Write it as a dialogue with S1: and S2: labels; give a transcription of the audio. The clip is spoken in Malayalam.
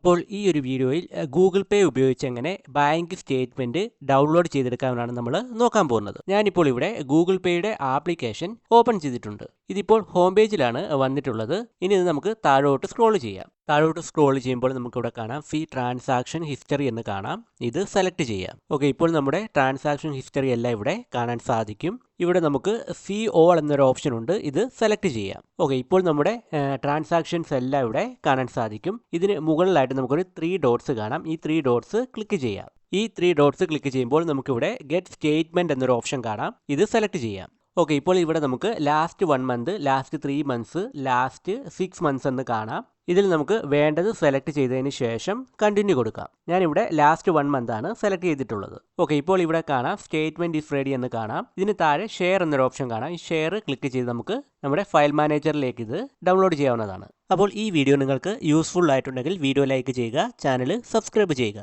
S1: അപ്പോൾ ഈ ഒരു വീഡിയോയിൽ ഗൂഗിൾ പേ ഉപയോഗിച്ച് എങ്ങനെ ബാങ്ക് സ്റ്റേറ്റ്മെന്റ് ഡൗൺലോഡ് ചെയ്തെടുക്കാമെന്നാണ് നമ്മൾ നോക്കാൻ പോകുന്നത്. ഞാനിപ്പോൾ ഇവിടെ ഗൂഗിൾ പേയുടെ ആപ്ലിക്കേഷൻ ഓപ്പൺ ചെയ്തിട്ടുണ്ട്. ഇതിപ്പോൾ ഹോം പേജിലാണ് വന്നിട്ടുള്ളത്. ഇനി ഇത് നമുക്ക് താഴോട്ട് സ്ക്രോൾ ചെയ്യാം. താഴോട്ട് സ്ക്രോൾ ചെയ്യുമ്പോൾ നമുക്കിവിടെ കാണാം ഫീ ട്രാൻസാക്ഷൻ ഹിസ്റ്ററി എന്ന് കാണാം. ഇത് സെലക്ട് ചെയ്യാം. ഓക്കെ, ഇപ്പോൾ നമ്മുടെ ട്രാൻസാക്ഷൻ ഹിസ്റ്ററി എല്ലാം ഇവിടെ കാണാൻ സാധിക്കും. ഇവിടെ നമുക്ക് സീ ഓൾ എന്നൊരു ഓപ്ഷൻ ഉണ്ട്. ഇത് സെലക്ട് ചെയ്യാം. ഓക്കെ, ഇപ്പോൾ നമ്മുടെ ട്രാൻസാക്ഷൻസ് എല്ലാം ഇവിടെ കാണാൻ സാധിക്കും. ഇതിന് മുകളിലായിട്ട് നമുക്കൊരു 3 ഡോട്ട്സ് കാണാം. ഈ 3 ഡോട്ട്സ് ക്ലിക്ക് ചെയ്യാം. ഈ 3 ഡോട്ട്സ് ക്ലിക്ക് ചെയ്യുമ്പോൾ നമുക്കിവിടെ ഗെറ്റ് സ്റ്റേറ്റ്മെന്റ് എന്നൊരു ഓപ്ഷൻ കാണാം. ഇത് സെലക്ട് ചെയ്യാം. ഓക്കെ, ഇപ്പോൾ ഇവിടെ നമുക്ക് last 1 month, last 3 months, last 6 months എന്ന് കാണാം. ഇതിൽ നമുക്ക് വേണ്ടത് സെലക്ട് ചെയ്തതിന് ശേഷം കണ്ടിന്യൂ കൊടുക്കാം. ഞാനിവിടെ ലാസ്റ്റ് 1 മന്ത് ആണ് സെലക്ട് ചെയ്തിട്ടുള്ളത്. ഓക്കെ, ഇപ്പോൾ ഇവിടെ കാണാം സ്റ്റേറ്റ്മെന്റ് ഈസ് റെഡി എന്ന് കാണാം. ഇതിന് താഴെ ഷെയർ എന്നൊരു ഓപ്ഷൻ കാണാം. ഈ ഷെയർ ക്ലിക്ക് ചെയ്ത് നമുക്ക് നമ്മുടെ ഫയൽ മാനേജറിലേക്ക് ഇത് ഡൗൺലോഡ് ചെയ്യാവുന്നതാണ്. അപ്പോൾ ഈ വീഡിയോ നിങ്ങൾക്ക് യൂസ്ഫുൾ ആയിട്ടുണ്ടെങ്കിൽ വീഡിയോ ലൈക്ക് ചെയ്യുക, ചാനൽ സബ്സ്ക്രൈബ് ചെയ്യുക.